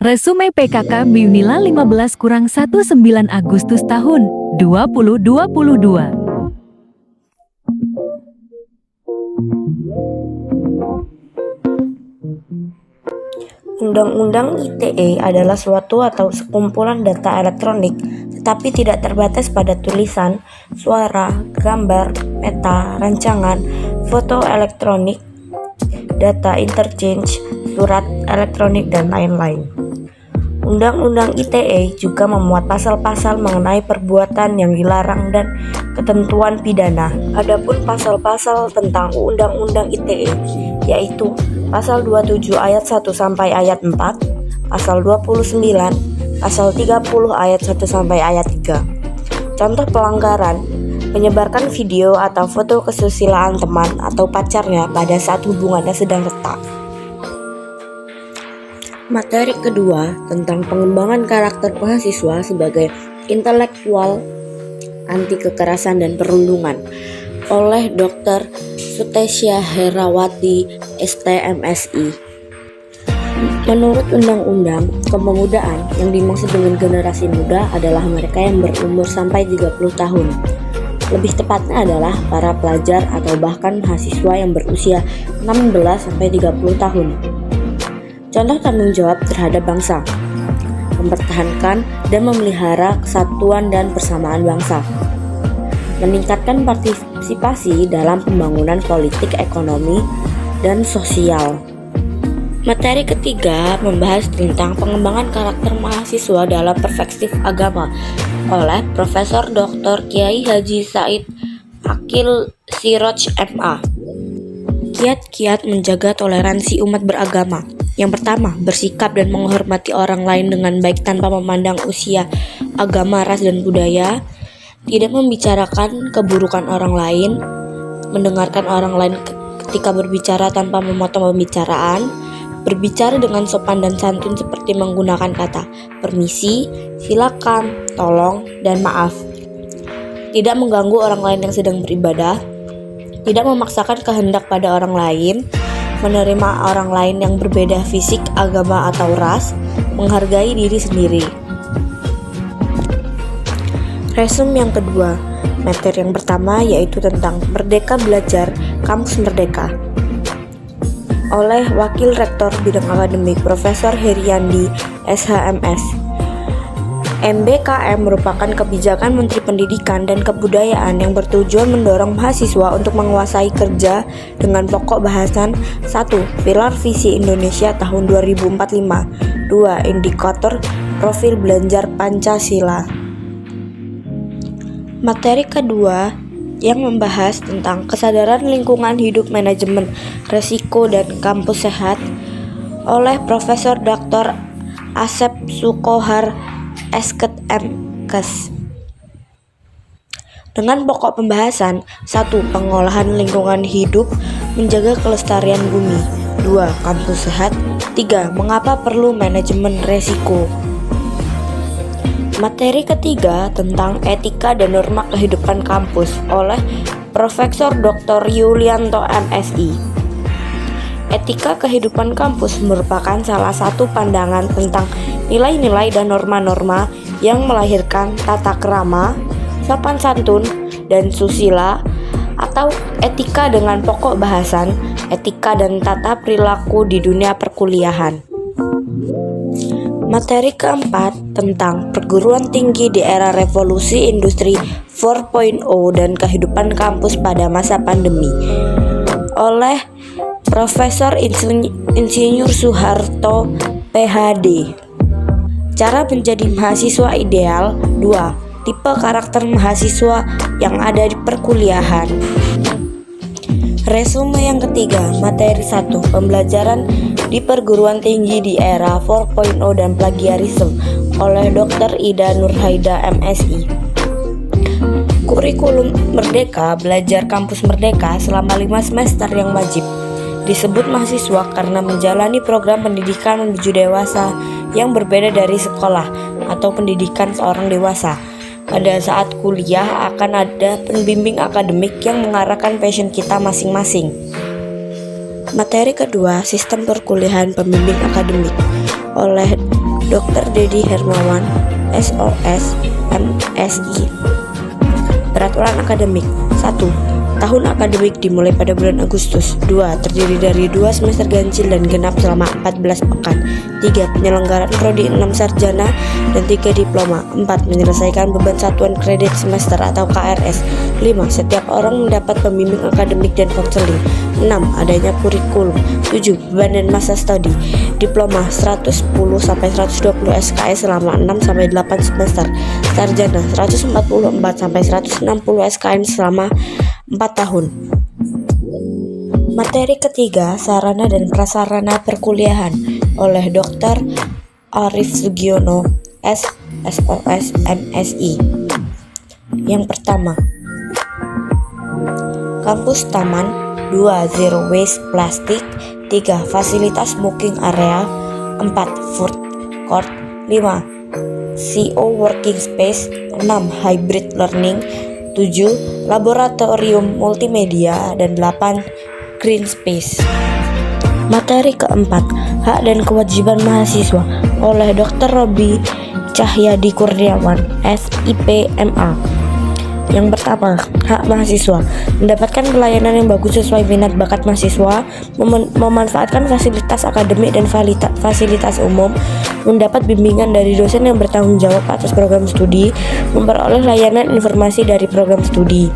Resume PKK Biunila 15-19 Agustus tahun 2022. Undang-Undang ITE adalah suatu atau sekumpulan data elektronik, tetapi tidak terbatas pada tulisan, suara, gambar, peta, rancangan, foto elektronik, data interchange, surat elektronik, dan lain-lain. Undang-Undang ITE juga memuat pasal-pasal mengenai perbuatan yang dilarang dan ketentuan pidana. Adapun pasal-pasal tentang Undang-Undang ITE yaitu Pasal 27 ayat 1 sampai ayat 4, Pasal 29, Pasal 30 ayat 1 sampai ayat 3. Contoh pelanggaran: menyebarkan video atau foto kesusilaan teman atau pacarnya pada saat hubungannya sedang retak. Materi kedua tentang pengembangan karakter mahasiswa sebagai intelektual anti kekerasan dan perundungan oleh Dr. Sutesya Herawati, STMSI. Menurut Undang-Undang Kepemudaan, yang dimaksud dengan generasi muda adalah mereka yang berumur sampai 30 tahun. Lebih tepatnya adalah para pelajar atau bahkan mahasiswa yang berusia 16 sampai 30 tahun. Contoh tanggung jawab terhadap bangsa: mempertahankan dan memelihara kesatuan dan persamaan bangsa, meningkatkan partisipasi dalam pembangunan politik, ekonomi, dan sosial. Materi ketiga membahas tentang pengembangan karakter mahasiswa dalam perspektif agama oleh Profesor Dr. Kiai Haji Said Akil Siroj MA. Kiat-kiat menjaga toleransi umat beragama. Yang pertama, bersikap dan menghormati orang lain dengan baik tanpa memandang usia, agama, ras, dan budaya. Tidak membicarakan keburukan orang lain, mendengarkan orang lain ketika berbicara tanpa memotong pembicaraan, berbicara dengan sopan dan santun seperti menggunakan kata permisi, silakan, tolong, dan maaf. Tidak mengganggu orang lain yang sedang beribadah, tidak memaksakan kehendak pada orang lain, menerima orang lain yang berbeda fisik, agama, atau ras, menghargai diri sendiri. Resume yang kedua, materi yang pertama yaitu tentang Merdeka Belajar Kampus Merdeka oleh Wakil Rektor Bidang Akademik Profesor Heriandi, SHMS. MBKM merupakan kebijakan Menteri Pendidikan dan Kebudayaan yang bertujuan mendorong mahasiswa untuk menguasai kerja dengan pokok bahasan 1. Pilar Visi Indonesia tahun 2045, 2. Indikator Profil Belajar Pancasila. Materi kedua yang membahas tentang kesadaran lingkungan hidup, manajemen resiko, dan kampus sehat oleh Profesor Dr. Asep Sukohar, Esket MKes. Dengan pokok pembahasan 1. Pengolahan lingkungan hidup, menjaga kelestarian bumi, 2. Kampus sehat, 3. Mengapa perlu manajemen resiko. Materi ketiga tentang etika dan norma kehidupan kampus oleh Profesor Dr. Yulianto MSI. Etika kehidupan kampus merupakan salah satu pandangan tentang nilai-nilai dan norma-norma yang melahirkan tata krama, sopan santun, dan susila, atau etika dengan pokok bahasan etika dan tata perilaku di dunia perkuliahan. Materi keempat tentang perguruan tinggi di era revolusi industri 4.0 dan kehidupan kampus pada masa pandemi oleh Profesor Insinyur Soeharto, PhD. Cara menjadi mahasiswa ideal. 2. Tipe karakter mahasiswa yang ada di perkuliahan. Resume yang ketiga, materi 1. Pembelajaran di perguruan tinggi di era 4.0 dan plagiarisme oleh Dr. Ida Nurhaida, MSI. Kurikulum Merdeka Belajar Kampus Merdeka selama 5 semester yang wajib disebut mahasiswa karena menjalani program pendidikan menuju dewasa yang berbeda dari sekolah atau pendidikan seorang dewasa. Pada saat kuliah akan ada pembimbing akademik yang mengarahkan passion kita masing-masing. Materi kedua, sistem perkuliahan pembimbing akademik oleh Dr. Dedi Hermawan, SOS, MSI. Peraturan akademik 1. Tahun akademik dimulai pada bulan Agustus. 2. Terdiri dari 2 semester ganjil dan genap selama 14 pekan. 3. Penyelenggaraan prodi 6 sarjana dan 3 diploma. 4. Menyelesaikan beban satuan kredit semester atau KRS. 5. Setiap orang mendapat pembimbing akademik dan konseling. 6. Adanya kurikulum. 7. Beban dan masa studi. Diploma 110-120 SKS selama 6-8 semester. Sarjana 144-160 SKS selama 4 tahun. Materi ketiga, sarana dan prasarana perkuliahan oleh Dr. Arif Sugiono, SOS, MSI. Yang pertama, kampus taman. 2. Zero waste plastik. 3. Fasilitas smoking area. 4. Food court. 5. CO working space. 6. Hybrid learning. 7. Laboratorium multimedia. Dan 8. Green space. Materi keempat, hak dan kewajiban mahasiswa oleh Dr. Robi Cahyadi Kurniawan, SIP MA. Yang pertama, hak mahasiswa mendapatkan pelayanan yang bagus sesuai minat bakat mahasiswa, memanfaatkan fasilitas akademik dan fasilitas umum, mendapat bimbingan dari dosen yang bertanggung jawab atas program studi, memperoleh layanan informasi dari program studi.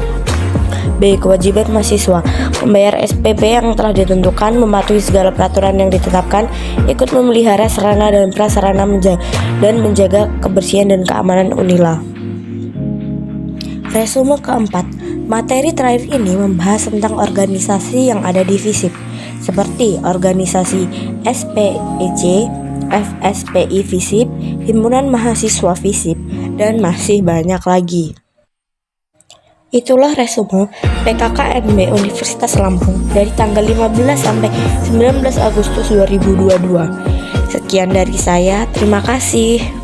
B. Kewajiban mahasiswa membayar SPP yang telah ditentukan, mematuhi segala peraturan yang ditetapkan, ikut memelihara sarana dan prasarana dan menjaga kebersihan dan keamanan Unila. Resume keempat, materi terakhir ini membahas tentang organisasi yang ada di FISIP, seperti organisasi SPEC, FSPI FISIP, Himpunan Mahasiswa FISIP, dan masih banyak lagi. Itulah resume PKKMB Universitas Lampung dari tanggal 15 sampai 19 Agustus 2022. Sekian dari saya, terima kasih.